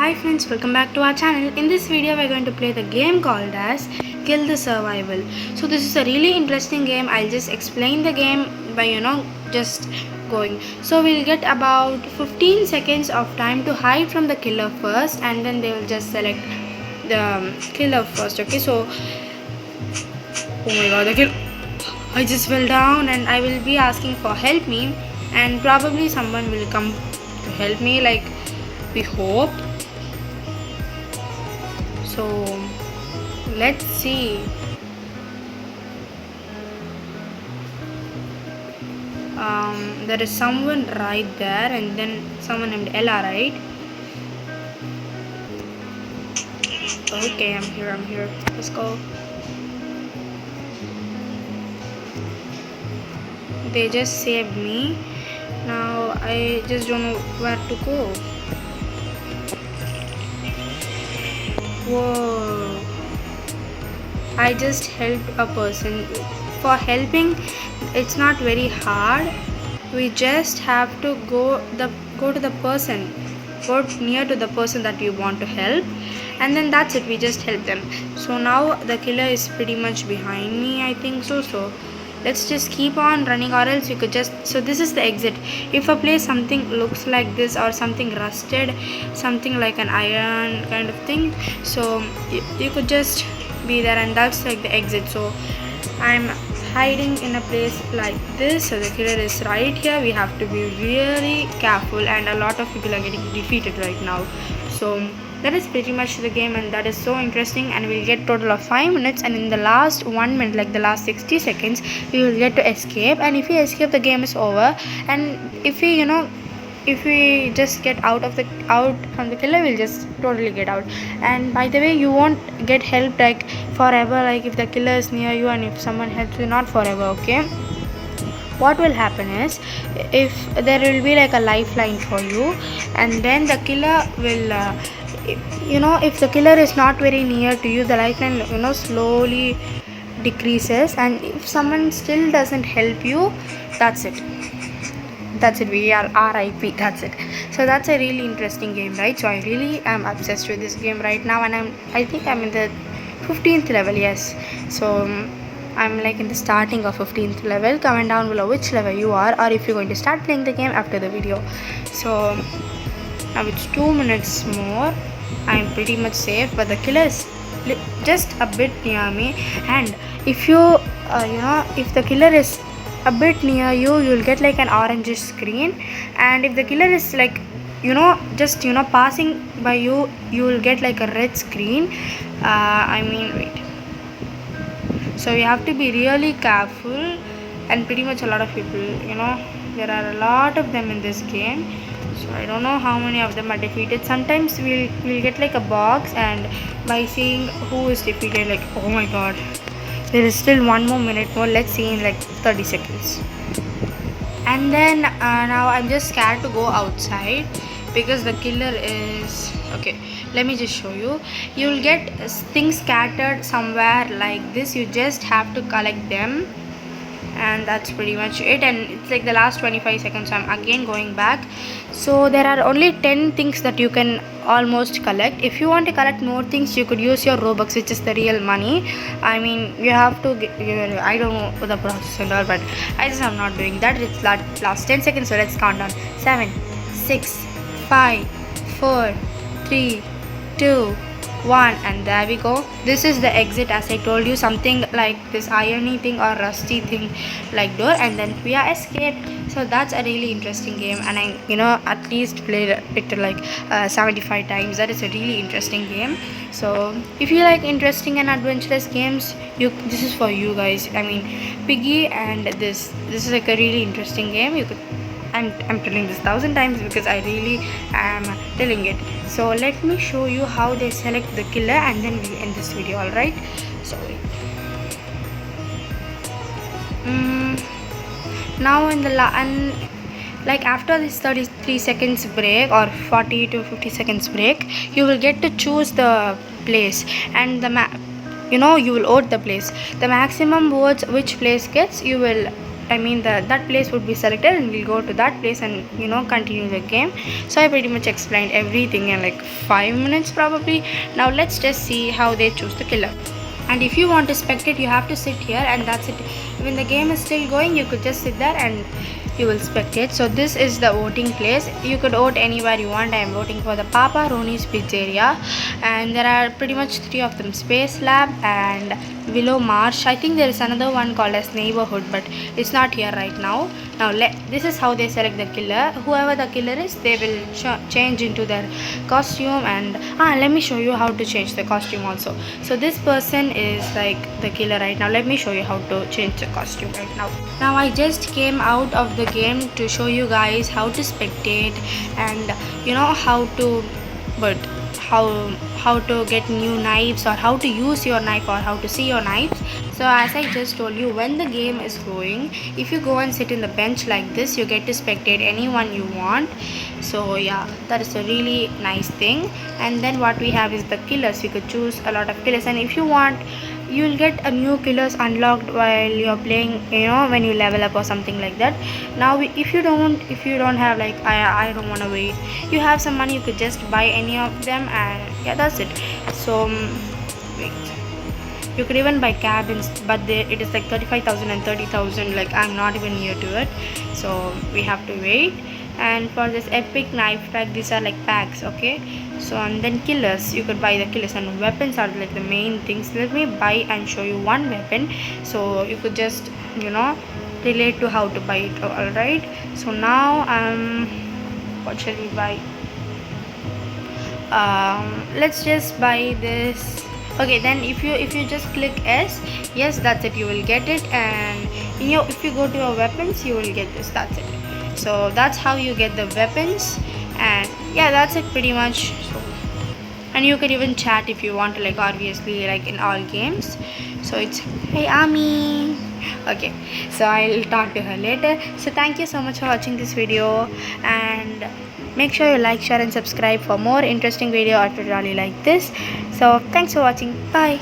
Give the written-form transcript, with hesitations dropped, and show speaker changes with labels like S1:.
S1: Hi friends, welcome back to our channel. In this video we're going to play the game called as Kill the Survival. So this is a really interesting game. I'll just explain the game by just going. So we'll get about 15 seconds of time to hide from the killer first, and then they will just select the killer first. Okay, so oh my god, the killer, I just fell down and I will be asking for help me, and probably someone will come to help me, like we hope. So let's see. There is someone right there, and then someone named Ella, right? Okay, I'm here. Let's go. They just saved me. Now I just don't know where to go. Whoa. I just helped a person. For helping, it's not very hard. We just have to go to the person, go near to the person that we want to help, and then that's it. We just help them. So now the killer is pretty much behind me, I think so. So let's just keep on running, or else we could just. So this is the exit. If a place something looks like this, or something rusted, something like an iron kind of thing, so you could just be there, and that's like the exit. So I'm hiding in a place like this, so the killer is right here. We have to be really careful, and a lot of people are getting defeated right now. So that is pretty much the game, and that is so interesting. And we'll get total of 5 minutes, and in the last 1 minute, like the last 60 seconds, we will get to escape. And if we escape, the game is over. And if we just get out from the killer, we'll just totally get out. And by the way, you won't get help like forever, like if the killer is near you, and if someone helps you, not forever. Okay, what will happen is, if there will be like a lifeline for you, and then the killer will if the killer is not very near to you, the lifeline slowly decreases, and if someone still doesn't help you, that's it. We are RIP. That's it. So that's a really interesting game, right? So I really am obsessed with this game right now, and I think I'm in the 15th level. Yes. So I'm like in the starting of 15th level. Comment down below which level you are, or if you're going to start playing the game after the video. So now it's 2 minutes more. I'm pretty much safe, but the killer is just a bit near me, and if you if the killer is a bit near you, you'll get like an orange screen, and if the killer is like just passing by you, you will get like a red screen. Wait. So you have to be really careful, and pretty much a lot of people, there are a lot of them in this game. So I don't know how many of them are defeated. Sometimes we'll get like a box, and by seeing who is defeated, like oh my god, there is still 1 more minute more. Let's see in like 30 seconds. And then now I'm just scared to go outside because the killer is okay. Let me just show you. You'll get things scattered somewhere like this. You just have to collect them, and that's pretty much it. And it's like the last 25 seconds, so I'm again going back. So there are only 10 things that you can almost collect. If you want to collect more things, you could use your Robux, which is the real money. You have to I don't know the process and all, but I just am not doing that. It's last 10 seconds, so let's count down. 7 6 5 4 3 2 1, and there we go. This is the exit, as I told you, something like this irony thing or rusty thing like door, and then we are escaped. So that's a really interesting game, and I at least played it like 75 times. That is a really interesting game. So if you like interesting and adventurous games, this is for you guys. Piggy, and this is like a really interesting game. You could I'm telling this 1,000 times because I really am telling it. So let me show you how they select the killer, and then we end this video. Alright, so now in the like after this 33 seconds break or 40 to 50 seconds break, you will get to choose the place, and you will vote the place. The maximum votes which place gets, you will I mean that place would be selected, and we'll go to that place and continue the game. So I pretty much explained everything in like 5 minutes probably. Now let's just see how they choose the killer. And if you want to spectate, you have to sit here, and that's it. When the game is still going, you could just sit there and you will spectate. So this is the voting place. You could vote anywhere you want. I am voting for the Papa Roni's Pizzeria, and there are pretty much 3 of them: Space Lab and Willow Marsh. I think there is another one called as Neighborhood, but it's not here right now. Now this is how they select the killer. Whoever the killer is, they will change into their costume, and let me show you how to change the costume also. So this person is like the killer right now. Let me show you how to change the costume right now. Now I just came out of the game to show you guys how to spectate, and how to how to get new knives, or how to use your knife, or how to see your knives. So as I just told you, when the game is going, if you go and sit in the bench like this, you get to spectate anyone you want. So yeah, that is a really nice thing. And then what we have is the killers. You could choose a lot of killers, and if you want, you'll get a new killers unlocked while you're playing, when you level up or something like that. Now if you don't have, like, I don't want to wait, you have some money, you could just buy any of them, and yeah, that's it. So wait, you could even buy cabins, but it is like 35,000 and 30,000. Like, I'm not even near to it, so we have to wait. And for this epic knife pack, these are like packs, okay? So, and then killers, you could buy the killers, and weapons are like the main things. Let me buy and show you one weapon, so you could just relate to how to buy it. All right, so now what shall we buy? Let's just buy this. Okay, then if you just click S, yes, that's it, you will get it. And if you go to your weapons, you will get this. That's it. So that's how you get the weapons, and yeah, that's it pretty much. So, and you can even chat if you want to, like, obviously, like in all games. So it's, hey Ami. Okay, so I'll talk to her later. So thank you so much for watching this video, and make sure you like, share and subscribe for more interesting video or tutorial like this. So thanks for watching. Bye.